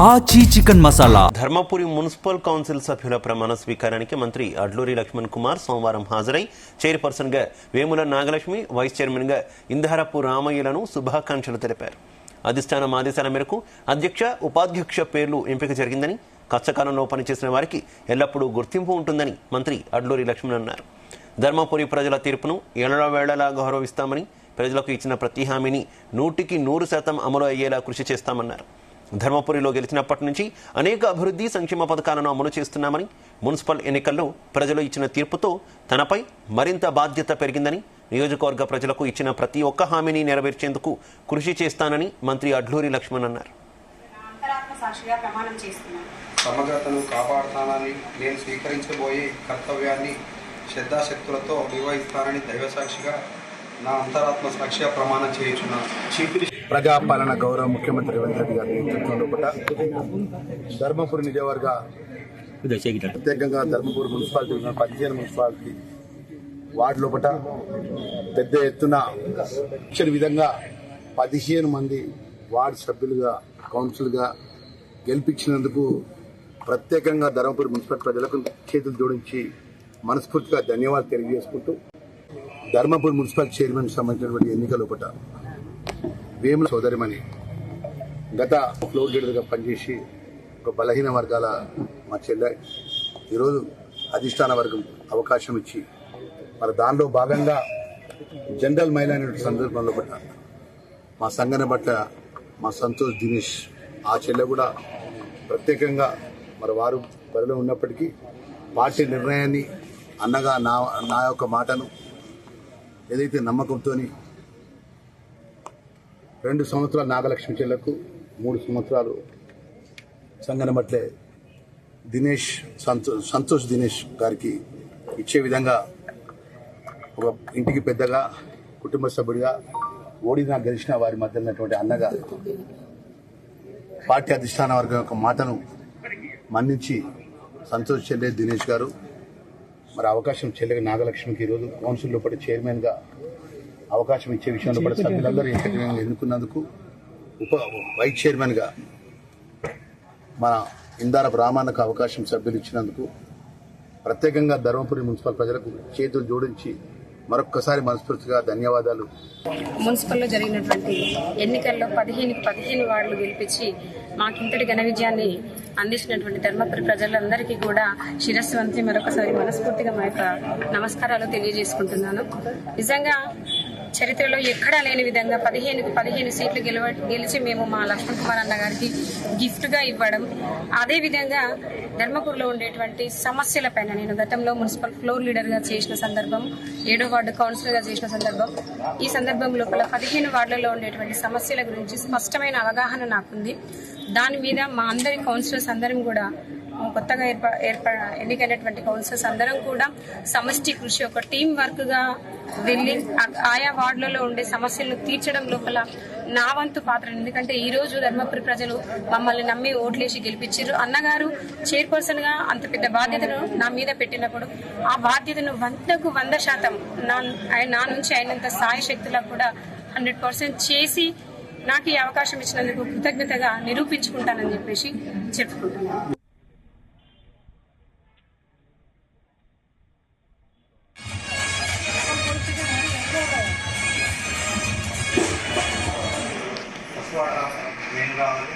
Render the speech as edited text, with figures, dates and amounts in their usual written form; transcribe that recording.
ఆచి chicken masala. Dharmapuri municipal council సభ్యుల ప్రమాణ స్వీకారానికి మంత్రి అడ్లూరి లక్ష్మణ్ కుమార్ సోమవారం హాజరై చైర్పర్సన్ గా వేముల నాగలక్ష్మి, వైస్ చైర్మన్ గా ఇందహరపు రామయ్యలను శుభాకాంక్షలు తెలిపారు. అధిష్టానం ఆదేశాల మేరకు అధ్యక్ష, ఉపాధ్యక్ష పేర్లు ఎంపిక జరిగిందని, కష్టకాలంలో పనిచేసిన వారికి ఎల్లప్పుడూ గుర్తింపు ఉంటుందని మంత్రి అడ్లూరి లక్ష్మణ్ అన్నారు. ధర్మపురి ప్రజల తీర్పును ఎల్లవేళలా గౌరవిస్తామని, ప్రజలకు ఇచ్చిన ప్రతి హామీని 100% అమలు అయ్యేలా కృషి చేస్తామన్నారు. ధర్మపురిలో గెలిచినప్పటి నుంచి అనేక అభివృద్ధి సంక్షేమ పథకాలను అమలు చేస్తున్నామని, మున్సిపల్ ఎన్నికల్లో ప్రజలు ఇచ్చిన తీర్పుతో తనపై మరింత బాధ్యత పెరిగిందని, నియోజకవర్గ ప్రజలకు ఇచ్చిన ప్రతి ఒక్క హామీని నెరవేర్చేందుకు కృషి చేస్తానని మంత్రి అడ్లూరి లక్ష్మణ్ అన్నారు. సమగ్రతను కాపాడుతానని, నేను స్వీకరించబోయే కర్తవ్యాన్ని శ్రద్ధాశక్తులతో నిర్వహిస్తానని దైవసాక్షిగా నా అంతరాత్మ సాక్షిగా ప్రమాణం చేయించున్నాను. ప్రజాపాలన గౌరవ ముఖ్యమంత్రి రేవంత్ రెడ్డి గారి నేతృత్వంలో ధర్మపురి నియోజకవర్గ ప్రత్యేకంగా ధర్మపురి మున్సిపాలిటీ 15 మున్సిపాలిటీ వార్డు లోపల పెద్ద ఎత్తున విధంగా 15 మంది వార్డు సభ్యులుగా, కౌన్సిల్గా గెలిపించినందుకు ప్రత్యేకంగా ధర్మపురి మున్సిపల్ ప్రజలకు చేతులు జోడించి మనస్ఫూర్తిగా ధన్యవాదాలు తెలియజేసుకుంటూ, ధర్మపురి మున్సిపల్ చైర్మన్ సంబంధించినటువంటి ఎన్నికల లోపల వేముల సోదరిమణి గత ఫ్లోర్ లీడర్గా పనిచేసి ఒక బలహీన వర్గాల మా చెల్లె ఈరోజు అధిష్టాన వర్గం అవకాశం ఇచ్చి, మరి దానిలో భాగంగా జనరల్ మహిళ అనే సందర్భంలో పట్ల మా సంఘన పట్ల మా సంతోష్ దినేష్ ఆ చెల్లె కూడా ప్రత్యేకంగా మరి వారు బరిలో ఉన్నప్పటికీ పార్టీ నిర్ణయాన్ని అన్నగా నా యొక్క మాటను ఏదైతే నమ్మకంతో 2 సంవత్సరాలు నాగలక్ష్మి చెల్లకు, 3 సంవత్సరాలు సంగనమట్లే సంతోష్ దినేష్ గారికి ఇచ్చే విధంగా ఒక ఇంటికి పెద్దగా, కుటుంబ సభ్యుడిగా, ఓడినా గెలిచిన వారి మధ్య ఉన్నటువంటి అన్నగా పార్టీ అధిష్టాన వర్గం యొక్క మాటను మన్నించి సంతోష్ చెల్లె దినేష్ గారు మరి అవకాశం చెల్లె నాగలక్ష్మికి ఈరోజు కౌన్సిల్ లోపల చైర్మన్ గా అవకాశం ఇచ్చే విషయంలో కూడా సభ్యులందరూ ఏకగ్రీవంగా ఎన్నుకున్నందుకు, వైస్ చైర్మన్ గా మన ఇందారపు రామన్నకు అవకాశం సభ్యులు ఇచ్చినందుకు ప్రత్యేకంగా ధర్మపురి మున్సిపల్ ప్రజలకు చేతులు జోడించి మరొక్కసారి మనస్ఫూర్తిగా ధన్యవాదాలు. మున్సిపల్లో జరిగినటువంటి ఎన్నికల్లో 15 వార్డులు గెలిపించి మాకింతటి ఘన విజయాన్ని అందించినటువంటి ధర్మపురి ప్రజలందరికీ కూడా శిరస్సు వంచి మరొకసారి మనస్ఫూర్తిగా మా యొక్క నమస్కారాలు తెలియజేసుకుంటున్నాను. నిజంగా చరిత్రలో ఎక్కడా లేని విధంగా 15 సీట్లు గెలిచి మేము మా లక్ష్మణ్ కుమార్ అన్న గారికి గిఫ్ట్గా ఇవ్వడం, అదేవిధంగా ధర్మపురిలో ఉండేటువంటి సమస్యల పైన నేను గతంలో మున్సిపల్ ఫ్లోర్ లీడర్గా చేసిన సందర్భం, 7వ వార్డు కౌన్సిలర్గా చేసిన సందర్భం, ఈ సందర్భం లోపల 15 వార్డులలో ఉండేటువంటి సమస్యల గురించి స్పష్టమైన అవగాహన నాకుంది. దాని మీద మా అందరి కౌన్సిలర్స్ అందరం కూడా, కొత్తగా ఎన్నికైనటువంటి కౌన్సిలర్స్ అందరం కూడా సమష్టి కృషి, ఒక టీం వర్క్ గా వెళ్లి ఆయా వార్డులలో ఉండే సమస్యలను తీర్చడం లోపల నా వంతు పాత్ర. ఎందుకంటే ఈ రోజు ధర్మపురి ప్రజలు మమ్మల్ని నమ్మి ఓట్లేసి గెలిపించారు. అన్నగారు చైర్పర్సన్ గా అంత పెద్ద బాధ్యతను నా మీద పెట్టినప్పుడు ఆ బాధ్యతను 100% నా నుంచి అయినంత సాయ శక్తులకు కూడా 100% చేసి నాకు ఈ అవకాశం ఇచ్చినందుకు కృతజ్ఞతగా నిరూపించుకుంటానని చెప్పేసి చెప్పుకుంటున్నాను. ఏం కావాలి?